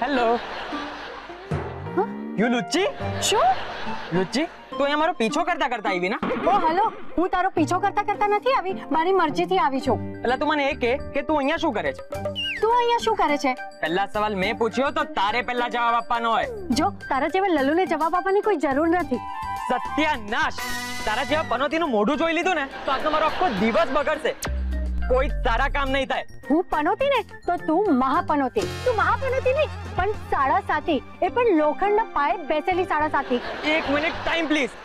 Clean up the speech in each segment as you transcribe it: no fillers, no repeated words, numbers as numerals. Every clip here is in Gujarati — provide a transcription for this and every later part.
હેલો યુ લુચ્ચી શું? લુચ્ચી તું અહીંયા મારો પીછો કરતા કરતા આવી ના? ઓ હેલો, હું તારો પીછો કરતા નથી આવી, મારી મરજીથી આવી છું. એટલે તું મને એ કે તું અહીંયા શું કરે છે? તું અહીંયા શું કરે છે? પહેલા સવાલ મેં પૂછ્યો તો તારે પહેલા જવાબ આપવાનો હોય. જો તારા જેવા લલ્લુને જવાબ આપવાની કોઈ જરૂર નથી. સત્યાનાશ! તારા જેવા પનોતીનું મોઢું જોઈ લીધું ને તો આજનો મારો આખો દિવસ બગડશે. કોઈ સારા કામ નહીં થાય. હું પનોતી ને તો તું મહાપનોતી. તું મહાપનોતી નહીં પણ સાડા સાતી, એ પણ લોખંડના પાયે બેસેલી સાડા સાતી. એક મિનિટ ટાઈમ પ્લીઝ.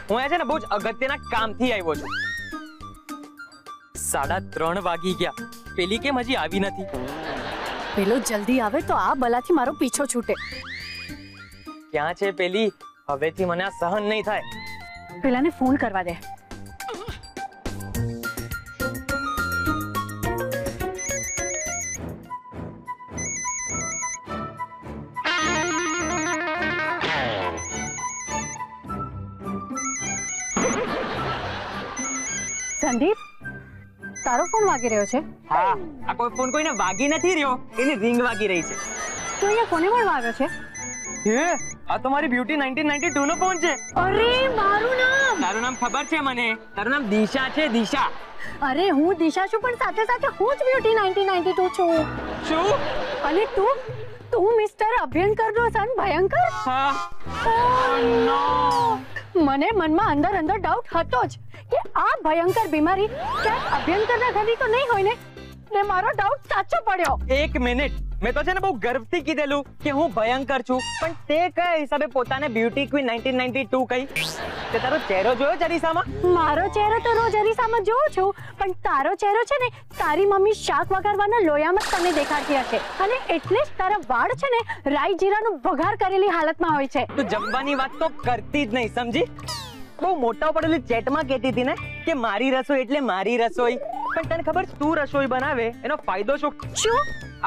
હું અહીંયા છે ને બહુ જ અગત્યના કામથી આવ્યો છું. 3:30 વાગી ગયા, પેલી કેમ હજી આવી નથી? પેલો જલ્દી આવે તો આ બલાથી મારો પીછો છૂટે. ક્યાં છે પેલી? હવેથી મને આ સહન નહીં થાય. પેલાને ફોન કરવા દે. સંદીપ, તારો ફોન વાગી રહ્યો છે? હા, આ કોઈ ફોન કોઈને વાગી નથી રહ્યો, એની રિંગ વાગી રહી છે. તો અહીંયા કોને મળવા આવ્યો છે? હે, આ તો મારી બ્યુટી 1992 નો ફોન છે. અરે મારું નામ! તારું નામ ખબર છે મને. તારું નામ દિશા છે, દિશા. અરે હું દિશા છું પણ સાથે સાથે હું જ બ્યુટી 1992 છું. શું? અને તું મિસ્ટર અભ્યંકર નો સન ભયંકર? હા. નો. મને મનમાં અંદર ડાઉટ હતો જ કે આ ભયંકર બીમારી ક્યાંક અભ્યંકરના ઘરની તો નહીં હોય ને મારો ડાઉટ સાચો પડ્યો. એક મિનિટ, મેં તો છે ને બહુ ગર્વથી કીધેલું કે હું ભયંકર છું, પણ તે કયા હિસાબે પોતાને બ્યુટી ક્વીન 1992 કહી? તે તારો ચહેરો જોયો અરીસામાં? મારો ચહેરો તો રોજ અરીસામાં જોઉં છું, પણ તારો ચહેરો છે ને તારી મમ્મી શાક વઘારવાના લોયામાં તને દેખાડતી હશે, અને એટલે જ તારા વાળ છે ને રાઈ જીરાનું વઘાર કરેલી હાલતમાં હોય છે. તું જમવાની વાત તો કરતી જ નહીં, સમજી? બહુ મોટા પડેલી ચેટમાં કહેતી હતી ને કે મારી રસોઈ એટલે મારી રસોઈ. પણ તને ખબર તું રસોઈ બનાવે એનો ફાયદો શું?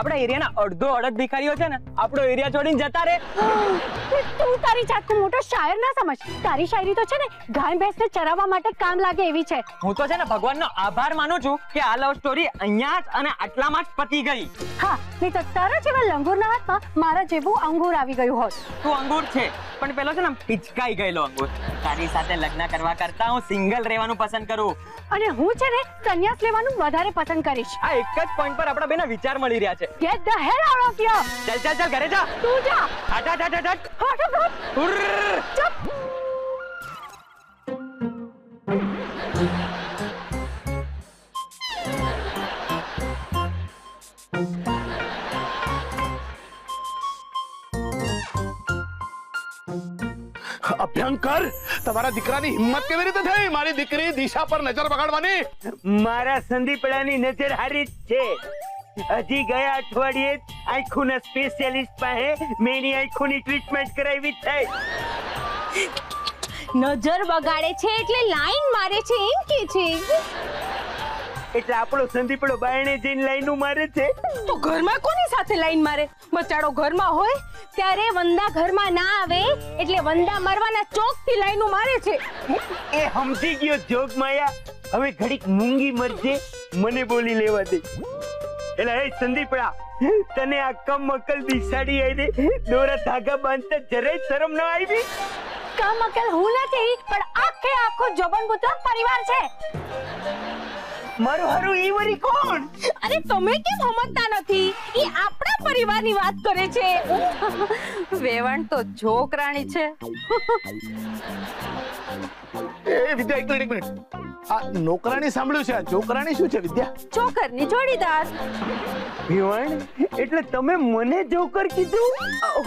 આપણા એરિયાના અડધો અડધ ભિખારીઓ છે ને આપણો એરિયા છોડીને જતા રહે. તું તારી જાતને મોટો શાયર ના સમજ. તારી શાયરી તો છે ને ગાય ભેંસને ચરાવવા માટે કામ લાગે એવી છે. હું તો છે ને ભગવાનનો આભાર માનું છું કે આ લવ સ્ટોરી અહીંયા જ અને આટલામાં જ પતી ગઈ. હા, નહીં તો તારા જેવા લંગૂરના હાથમાં મારા જેવું અંગૂર આવી ગયું હોત. તું અંગૂર છે પણ પેલો છે ને પિચકાઈ ગયેલો અંગૂર. તારી સાથે લગ્ન કરવા કરતા હું સિંગલ રહેવાનું પસંદ કરું. અને હું છે ને સંન્યાસ લેવાનું વધારે પસંદ કરીશ. આ એક જ પોઈન્ટ પર આપણા બેના વિચાર મળી રહ્યા છે. Get the hell out of here! ચાલ ઘરે જા. તું જા. હટ. ચપ. અભ્યંકર, તમારા દીકરાની હિંમત કેવી રીતે થઈ મારી દીકરી દિશા પર નજર બગાડવાની? મારા સંદીપડાની નજર હારી જ છે. હજી ગયા અઠવાડિયે આંખોના સ્પેશિયાલિસ્ટ પાસે મેની આંખોની ટ્રીટમેન્ટ કરાવી છે. નજર બગાડે છે એટલે લાઈન મારે છે એમ કે છે. એટલે આપણો સંદીપડો બાયણે જઈને લાઈનો મારે છે. તો ઘરમાં કોની સાથે લાઈન મારે? બચાડો ઘરમાં હોય ત્યારે વંદા ઘરમાં ના આવે એટલે વંદા મારવાના ચોકથી લાઈનો મારે છે. એ સમજી ગયો જોગ માયા. હવે ઘડીક મૂંગી મરજે, મને બોલી લેવા દે. એટલે હે સંદીપડા, તને આ કમઅકલ બિસાડી આઈને દોરા ધાગા બાંધતા જરાય શરમ ન આવી? કમઅકલ હું નથી પણ આખો જોબનપુત્ર પરિવાર છે. મારું હારું ઈ વરી કોણ? અરે તમે કેમ સમજતા નથી? ઈ આપણા પરિવારની વાત કરે છે. વેવણ તો છોકરાણી છે. એ વિદ્યા, એક મિનિટ. આ નોકરાણી સાંભળ્યું છે, આ છોકરાણી શું છે વિદ્યા? ચોકરની જોડીદાર. ભીવણ, એટલે તમે મને જોકર કીધું?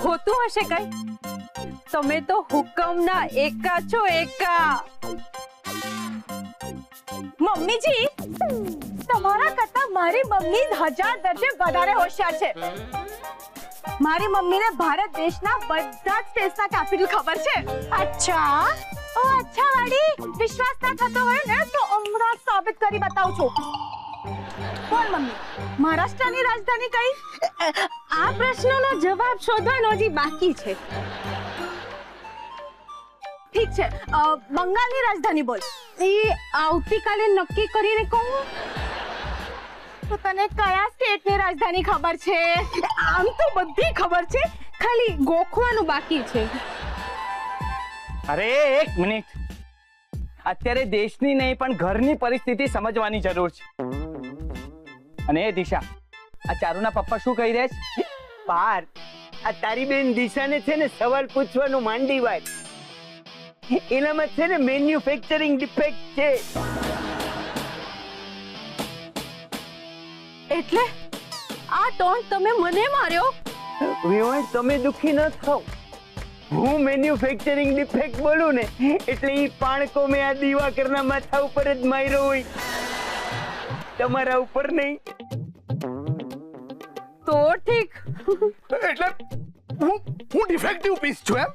હોતું હશે કઈ. તમે તો હુકમના એકા છો, એકા. મમ્મીજી, તમારા કરતા મારી મમ્મી 1000 દરજે વધારે હોશિયાર છે. મારી મમ્મીને ભારત દેશના બધા જ સ્ટેટ્સના કેપિટલ ખબર છે. અચ્છા? ઓ અચ્છા વાડી, વિશ્વાસ ના થતો હોય ને તો હમણાં સાબિત કરી બતાવું છું. બોલ મમ્મી, મહારાષ્ટ્રની રાજધાની કઈ? આ પ્રશ્નનો જવાબ શોધવાનો હજી બાકી છે. ઠીક છે, બંગાળની રાજધાની બોલ. એ આવતીકાલે નક્કી કરીને કહું. તો તને કયા સ્ટેટની રાજધાની ખબર છે? આમ તો બધી ખબર છે, ખાલી ગોખવાનું બાકી છે. અરે એક મિનિટ, અત્યારે દેશની નહીં પણ ઘરની પરિસ્થિતિ સમજવાની જરૂર છે. અને એ દિશા, આ ચારુના પપ્પા શું કહી રહ્યા છે? પાર આ તારી બેન દિશાને છે ને સવાલ પૂછવાનું માંડી વાત. એનામાં છે ને મેન્યુફેક્ચરિંગ ડિફેક્ટ છે. એટલે આ ટોન્ટ તમે મને માર્યો? વેવાણ, તમે દુખી ન થાવ. હું મેન્યુફેક્ચરિંગ ડિફેક્ટ બોલું ને એટલે ઈ પાણકો મેં આ દિવાકરના માથા ઉપર જ માર્યો હોય, તમારા ઉપર નહીં. તો ઠીક. એટલે હું ડિફેક્ટિવ પીસ છું એમ?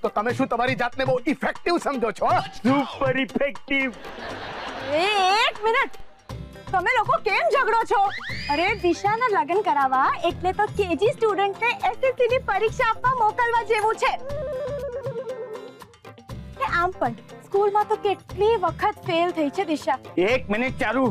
તો તમે શું તમારી જાતને બહુ ઇફેક્ટિવ સમજો છો? Super effective. એક મિનિટ, તમે લોકો કેમ ઝઘડો છો? અરે દિશાના લગ્ન કરાવવા એટલે તો કેજી સ્ટુડન્ટને એસએસસી ની પરીક્ષા આપવા મોકલવા જેવું છે. આમ પણ સ્કૂલમાં તો કેટલી વખત ફેલ થઈ છે દિશા. એક મિનિટ ચારુ,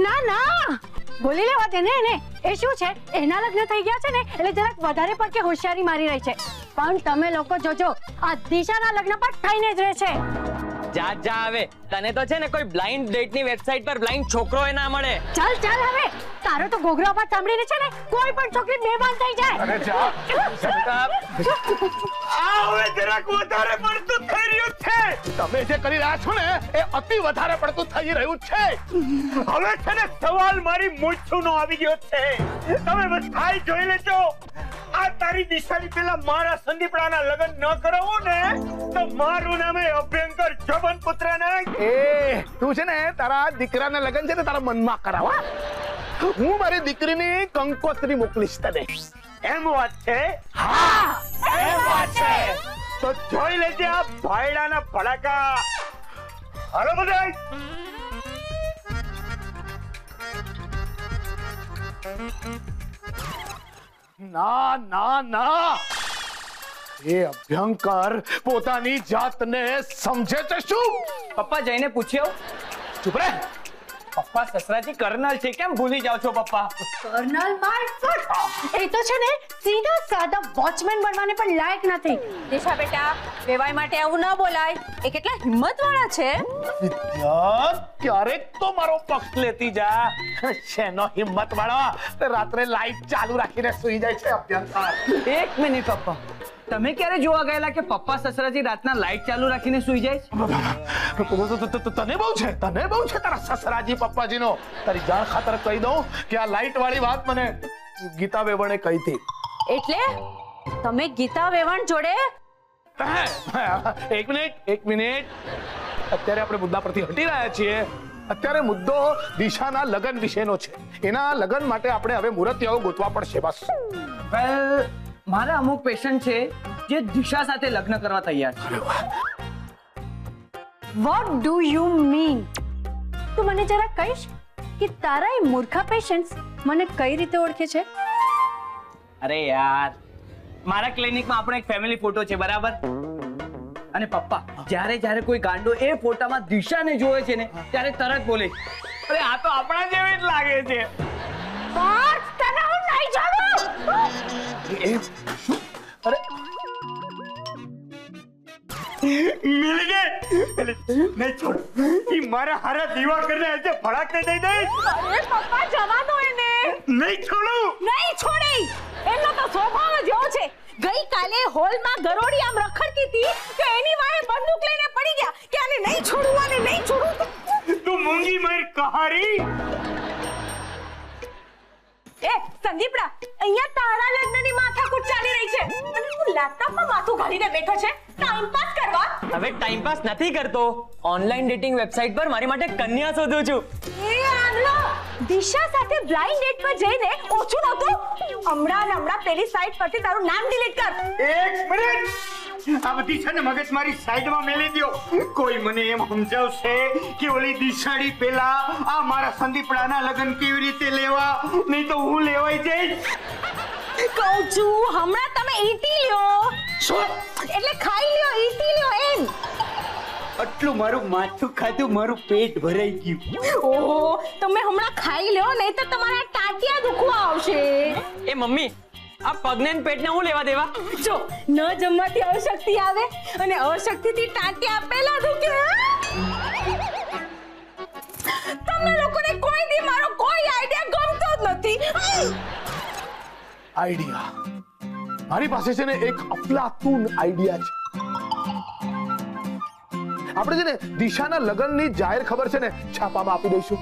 ના ના, બોલી લેવા દે ને એને. એ શું છે, એના લગ્ન થઈ ગયા છે ને એટલે જરાક વધારે પડકે હોશિયારી મારી રહી છે. પણ તમે લોકો જોજો, આ દિશાના લગ્ન પર થઈને જ રહે છે. જા જા હવે, તને તો છે ને કોઈ બ્લાઇન્ડ ડેટની વેબસાઇટ પર બ્લાઇન્ડ છોકરો એ ના મળે. ચાલ ચાલ હવે, તારો તો ઘોઘરા પર સાંભળીને છે ને કોઈ પણ છોકરી બેભાન થઈ જાય. અરે જા, આ હવે જરાક વધારે પડતું થઈ રહ્યું છે. તમે જે કરી રહ્યા છો ને એ અતિ વધારે પડતું થઈ રહ્યું છે. હવે છે ને સવાલ મારી મૂછુંનો આવી ગયો છે. તમે બધા જોઈ લેજો, આ તારી દિશાની પેલા મારા સંદીપડાના લગ્ન ન કરાવું ને તો મારું નામ અભ્યંકર જબન પુત્ર નહીં. એ તું છે ને તારા દીકરાના લગ્ન છે ને તારા મનમાં કરાવા. હું મારી દીકરીની કંકોત્રી મોકલીશ તને. એમ વાત છે? હા, એમ વાત છે. તો જોઈ લેજે આ ભાયડાના ભડાકા. હાલો બધાય. ના ના ના, એ અભ્યંકર પોતાની જાતને સમજે છે શું? પપ્પા જઈને પૂછ્યો. ચૂપ રહે. પપ્પા સસરાજી કર્નલ છે, કેમ ભૂલી જાવ છો પપ્પા? કર્નલ માય ફૂટ, એ તો છે ને સીધા સાદા વોચમેન બનવાને પણ લાયક નથી. દિશા બેટા, વેવાઈ માટે આવું ન બોલાય. એ કેટલા હિંમતવાળા છે. વિદ્યા, ક્યારેક તો મારો પક્ષ લેતી જા. શેનો હિંમત વાળો, રાત્રે લાઈટ ચાલુ રાખીને સુઈ જાય છે અભ્યંકર. એક મિનિટ પપ્પા, તમે ક્યારે જોવા ગયેલા કે પપ્પા સસરાજી રાતના લાઈટ ચાલુ રાખીને સુઈ જાય છે? તને બહુ છે તારા સસરાજી પપ્પાજીનો. તારી જાણ ખાતર કહી દઉં કે આ લાઈટ વાળી વાત મને ગીતા વેવણે કહી હતી. એટલે તમે ગીતા વેવાણ જોડે? એક મિનિટ, અત્યારે આપણે મુદ્દા પરથી હટી રહ્યા છીએ. અત્યારે મુદ્દો દિશાના લગ્ન વિશેનો છે. એના લગ્ન માટે આપણે હવે મુહૂર્તિયાઓ ગોતવા પડશે. બસ. વેલ, મારા અમુક પેશન્ટ છે જે દિશા સાથે લગ્ન કરવા તૈયાર છે. What do you mean? તું મને જરા કહીશ કે તારા એ મૂર્ખા પેશન્ટ્સ મને કઈ રીતે ઓળખે છે? અરે યાર, મારા ક્લિનિકમાં આપણો એક ફેમિલી ફોટો છે, બરાબર? અને પપ્પા જ્યારે જ્યારે કોઈ ગાંડો એ ફોટામાં દિશાને જોવે છે ને ત્યારે તરત બોલે, અરે આ તો આપણા જેવી જ લાગે છે. બસ તને હું નહીં જાણું. એ શું? અરે મિલ ગઈ. નહીં છોડ, ઈ મારા હારા દીવા કરીને આજે ભડાકને દઈ દઈશ. અરે પપ્પા, જવા દો એને. નહીં છોડું. નહીં છોડી. એનો તો સ્વભાવ જ એવો છે. ગઈકાલે હોલમાં ગરોડી આમ રખડતી હતી કે એની વાહે બંદૂક લઈને પડી ગયા કે આને નહીં છોડું, આને નહીં છોડું. તું મૂંગી મારી કહારી. એ સંદીપડા, અહીંયા તારા લગ્નની માથાકૂટ ચાલી રહી છે અને તું લેપટોપમાં માથું ઘાલીને બેઠો છે ટાઈમ પાસ કરવા. હવે ટાઈમ પાસ નથી કરતો, ઓનલાઈન ડેટિંગ વેબસાઇટ પર મારી માટે કન્યા શોધું છું. એ આંધળો, દિશા સાથે બ્લાઇન્ડ ડેટ પર જઈને ઓછું નહોતું? હમણાં પેલી સાઇટ પરથી તારું નામ ડિલીટ કર. એક મિનિટ, આ બધી છે ને મગજ મારી સાઈડમાં મેલી દો. કોઈ મને એમ સમજાવશે કે ઓલી દિશાડી પેલા આ મારા સંદીપડાના લગ્ન કેવી રીતે લેવા, નહીં તો હું લેવાઈ જઈશ. કહું છું, હમણાં તમે ઈટી લ્યો. શું? એટલે ખાઈ લ્યો, ઈટી લ્યો એમ. આટલું મારું માથું ખાધું, મારું પેટ ભરાઈ ગયું. ઓહો, તમે હમણાં ખાઈ લ્યો નહીં તો તમારા ટાટિયા દુખવા આવશે. એ મમ્મી, આ પગને ને પેટને હું લેવા દેવા? જો ન જમવાથી અશક્તિ આવે અને અશક્તિથી ટાટિયા પેલા દુખે. તમે લોકોને કોઈ દી મારો કોઈ આઈડિયા ગમતો જ નથી. આઈડિયા મારી પાસે છે ને એક અફલાતુન આઈડિયા છે. આપણે છે ને દિશાના લગ્નની જાહેર ખબર છે ને છાપામાં આપી દઈશું.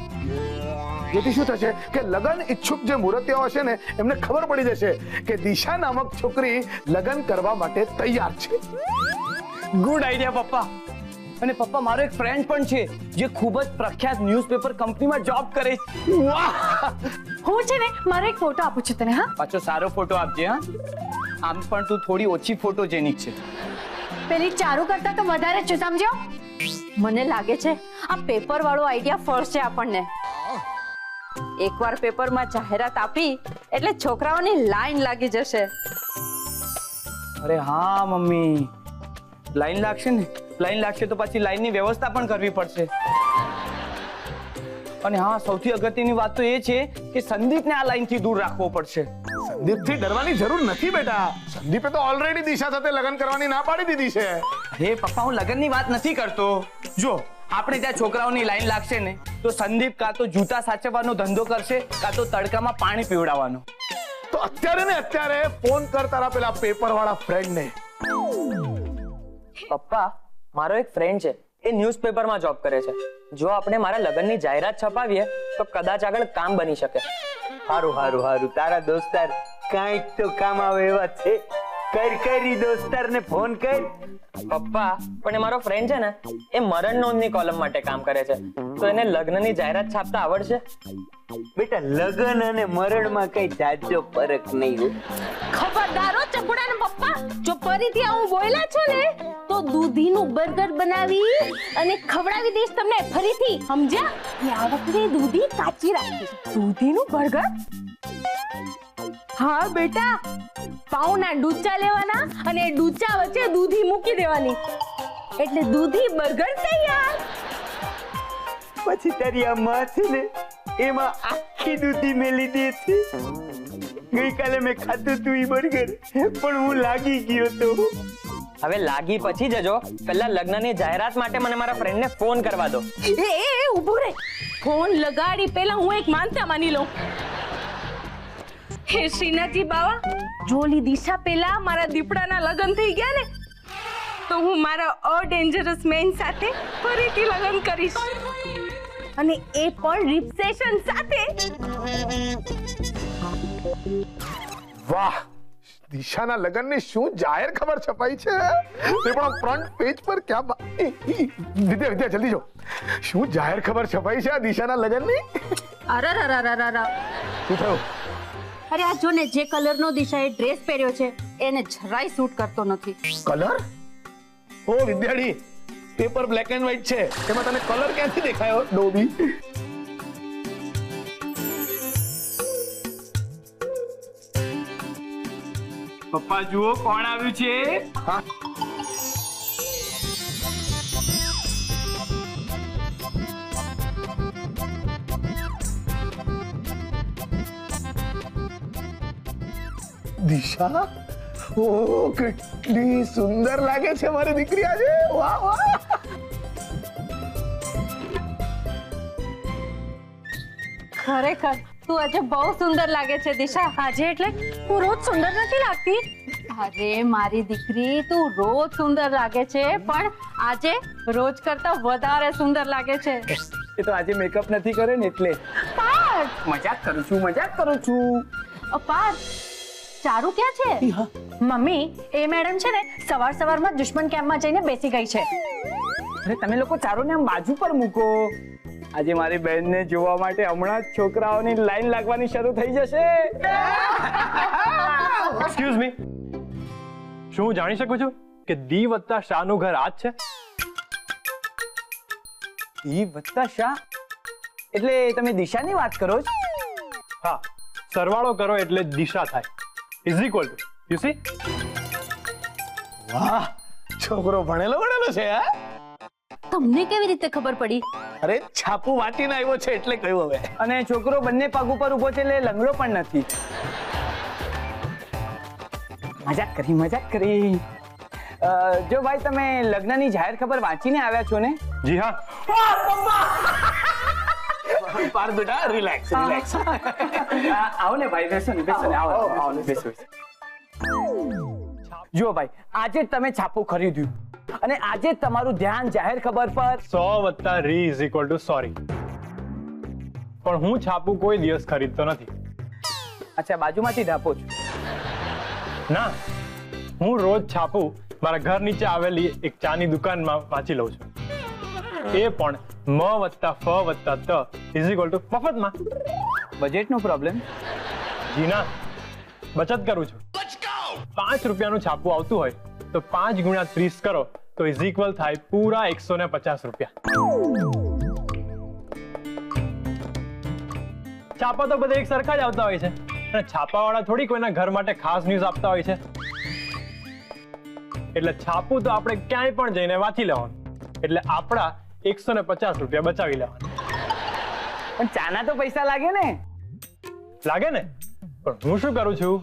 જેથી શું થશે કે લગ્ન ઈચ્છુક જે મુરતિયાઓ હશે ને એમને ખબર પડી જશે કે દિશા નામક છોકરી લગ્ન કરવા માટે તૈયાર છે. ગુડ આઈડિયા પપ્પા. અને પપ્પા, મારો એક ફ્રેન્ડ પણ છે જે ખૂબ જ પ્રખ્યાત ન્યૂઝપેપર કંપનીમાં જોબ કરે છે. વાહ! હું છે ને મારો એક ફોટો આપું છું તને. હા, પાછો સારો ફોટો આપજે. હા, આમ પણ તું થોડી ઓછી ફોટોજેનિક છે. પેલી ચારુ કરતા તો વધારે જ છું, સમજો. મને લાગે છે આ પેપર વાળો આઈડિયા ફર્સ્ટ છે આપણને. એકવાર પેપરમાં જાહેરાત આપી એટલે છોકરાઓની લાઈન લાગી જશે. અરે હા મમ્મી, લાઈન લાગશે ને. લાઈન લાગશે તો પછી લાઈનની વ્યવસ્થા પણ કરવી પડશે. અને હા, સૌથી અગત્યની વાત તો એ છે કે સંદીપને આ લાઈનથી દૂર રાખવો પડશે. સંદીપથી ડરવાની જરૂર નથી બેટા. સંદીપે તો ઓલરેડી દિશા સાથે લગ્ન કરવાની ના પાડી દીધી છે. અરે પપ્પા, હું લગ્નની વાત નથી કરતો. જો આપણે ત્યાં છોકરાઓની લાઈન લાગશે ને તો સંદીપ કાં તો જૂતા સાચવવાનો ધંધો કરશે કાં તો તડકામાં પાણી પીવડાવવાનો. તો અત્યારે ને અત્યારે ફોન કર તારા પેલા પેપર વાળા ફ્રેન્ડને. પપ્પા, મારો એક ફ્રેન્ડ છે, એ ન્યૂઝપેપરમાં જોબ કરે છે. જો આપણે મારા લગ્નની જાહેરાત છપાવીએ તો કદાચ આગળ કામ બની શકે. હારું હારું હારું, તારા દોસ્તાર કાંઈક તો કામ આવે એવા છે. કરી દોસ્તારને ફોન કર. પપ્પા, પણ એ મારો ફ્રેન્ડ છે ને, એ મરણ નોંધની કોલમ માટે કામ કરે છે. તો એને લગ્નની જાહેરાત છાપતા આવડશે? બેટા, લગ્ન અને મરણમાં કઈ જાજો ફરક નહીં હોય. ખબરદારો ચકુડાના પપ્પા, જો ફરીથી આવું બોલ્યા છો ને તો દૂધીનું બર્ગર બનાવી અને ખવડાવી દઈશ તમને ફરીથી, સમજ્યા? અને આ વખતે દૂધી કાચી રાખીશ. દૂધીનું બર્ગર? હા બેટા, પાઉના ડૂચા લેવાના અને એ ડૂચા વચ્ચે દૂધી મૂકી દેવાની એટલે દૂધી બર્ગર તૈયાર. પછી તારી આ માં છે ને એમાં આખી દૂધી મેલી દે છે. ગઈકાલે મેં ખાધું તું ઈ બર્ગર, પણ હું લાગી ગયો તો. હવે લાગી પછી જજો. પહેલા લગ્નની જાહેરાત માટે મને મારા ફ્રેન્ડને ફોન કરવા દો. એ ઊભો રે, ફોન લગાડી પહેલા હું એક માનતા માની લઉં. હે શ્રીનાથજી બાવા, જોલી દિશા પહેલા મારા દીપડાના લગ્ન થઈ ગયા ને તો હું મારા અડેન્જરસ મેન સાથે ફરીથી લગ્ન કરીશ અને એ પણ રિસેપ્શન સાથે. વાહ! દિશાના લગ્નની શું જાહેર ખબર છપાઈ છે. તે પણ ફ્રન્ટ પેજ પર. ક્યાં વિદ્યા જલ્દી જો, શું જાહેર ખબર છપાઈ છે આ દિશાના લગ્નની? અરરરરરરર. શું થયું? અરે આ જો ને, જે કલરનો દિશાએ ડ્રેસ પહેર્યો છે એને જરાય સૂટ કરતો નથી. કલર? ઓ વિદ્યાડી, પેપર બ્લેક એન્ડ વ્હાઈટ છે, એમાં તને કલર ક્યાંથી દેખાયો ડોબી? પપ્પા જુઓ કોણ આવ્યું છે. દિશા, ઓ કેટલી સુંદર લાગે છે મારી દીકરી આજે. વાહ વાહ! ખરેખર તું આજે બહુ સુંદર લાગે છે દિશા. આજે એટલે હું રોજ સુંદર નથી લાગતી. અરે મારી દીકરી, તું રોજ સુંદર લાગે છે પણ આજે રોજ કરતા વધારે સુંદર લાગે છે. એ તો આજે મેકઅપ નથી કર્યો ને એટલે. મજાક કરું છું. પાર્થ, ચારુ ક્યાં છે? મમ્મી, એ મેડમ છે ને સવારમાં દુશ્મન કેમ્પમાં જઈને બેસી ગઈ છે. અરે તમે લોકો ચારોને આમ બાજુ પર મૂકો. આજે મારી બહેનને જોવા માટે હમણાં જ છોકરાઓની લાઈન લાગવાની શરૂ થઈ જશે. એક્સક્યુઝ મી, શું હું જાણી શકું છું કે દી વત્તા શાહનું ઘર આ જ છે? ઈ વત્તા શાહ એટલે તમે દિશાની વાત કરો છો? હા, સરવાળો કરો એટલે દિશા થાય. Is equal to, you C? વાહ, છોકરો ભણેલો છે. હા, તમને કેવી રીતે ખબર પડી? અરે છાપું વાંચીને આવ્યો છે એટલે કહ્યું હવે. અને છોકરો બંને પગ ઉપર ઉભો છે એટલે લંગડો પણ નથી. મજાક કરી. જો ભાઈ તમે લગ્નની જાહેર ખબર વાંચીને આવ્યા છો ને? જી હા. પાર બેટા રિલેક્સ. આવો ને ભાઈ, બેસો ને આવો બેસો. જો ભાઈ, આજે તમે છાપું ખરીદ્યું અને આજે તમારું ધ્યાન જાહેર ખબર પર 100 + રી = સોરી. પણ હું છાપું કોઈ દિવસ ખરીદતો નથી. અચ્છા, બાજુમાંથી ઢાપો છો? ના, હું રોજ છાપું મારા ઘર નીચે આવેલી એક ચાની દુકાનમાં વાંચી લઉં છું. એ પણ મ + ફ + ત = મફતમાં. બજેટનો પ્રોબ્લેમ? જી ના, બચત કરું છું. 5 રૂપિયાનું છાપું આવતું હોય તો 5 × 30 કરો તો = થાય પૂરા 150 રૂપિયા. છાપા તો બધા એક સરખા જ આવતા હોય છે અને છાપાવાળા થોડી કોઈના ઘર માટે ખાસ ન્યૂઝ આપતા હોય છે. એટલે છાપું તો આપણે ક્યાંય પણ જઈને વાંચી લેવાનું, એટલે આપણા 150 રૂપિયા બચાવી લેવાના. પણ ચાના તો પૈસા લાગે ને? લાગે ને, પણ હું શું કરું છું,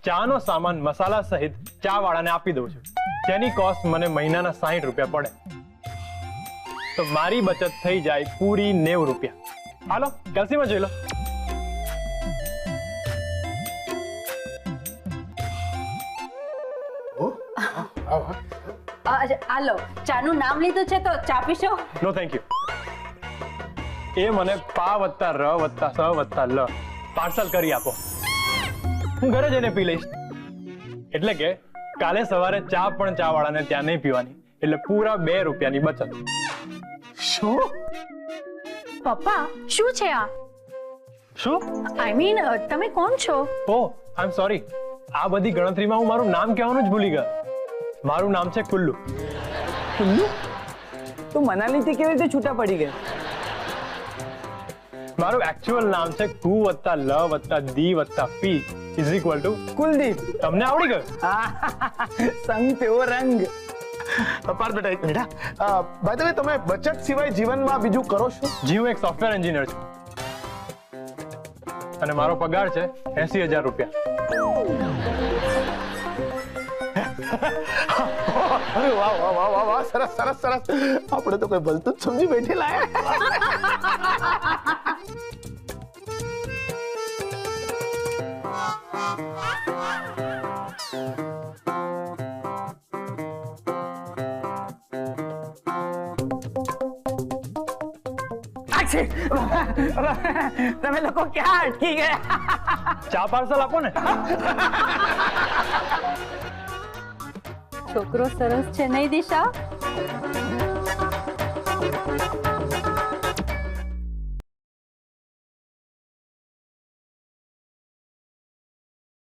ચાનો સામાન મસાલા સહિત ચા વાળાને આપી દઉં છું, જેની કોસ્ટ મને મહિનાના 60 રૂપિયા પડે. તો મારી બચત થઈ જાય પૂરી 90 રૂપિયા. હાલો કેલ્સીમાં જોઈ લો. હાલો, ચાનું નામ લીધું છે તો ચા પીશો? No thank you. એ મને પા + ર + સ + લ પાર્સલ કરી આપો, હું ઘરે જઈને પી લઈશ. એટલે કે કાલે સવારે ચા પણ ચા વાળાને ત્યાં નહીં પીવાની, એટલે પૂરા 2 રૂપિયાની બચત. શું? પપ્પા, શું છે આ? શું? આઈ મીન, તમે કોણ છો? ઓહ, આઈ એમ સોરી. આ બધી ગણતરીમાં હું મારું નામ કહેવાનું જ ભૂલી ગયો. મારું નામ છે કુલ્લુ. કુલ્લુ? તું મનાલીથી કેવી રીતે છૂટા પડી ગયો? મારું એકચ્યુઅલ નામ છે કુ + લ + દી + પી = કુલદીપ. તમને આવડી ગયું? સંગ તેવો રંગ. પાર બેટા એક મિનિટ. બાય ધ વે, તમે બચત સિવાય જીવનમાં બીજું કરો છો? જી, હું એક સોફ્ટવેર એન્જિનિયર છું અને મારો પગાર છે 80,000 રૂપિયા. અરે વાહ વાહ વાહ વાહ વાહ, સરસ સરસ સરસ. આપણે તો કોઈ ભલતું જ સમજી બેઠેલા. તમે લોકો ક્યાં અટકી ગયા? ચા પાર્સલ આપો ને. છોકરો સરસ છે નહીં દિશા?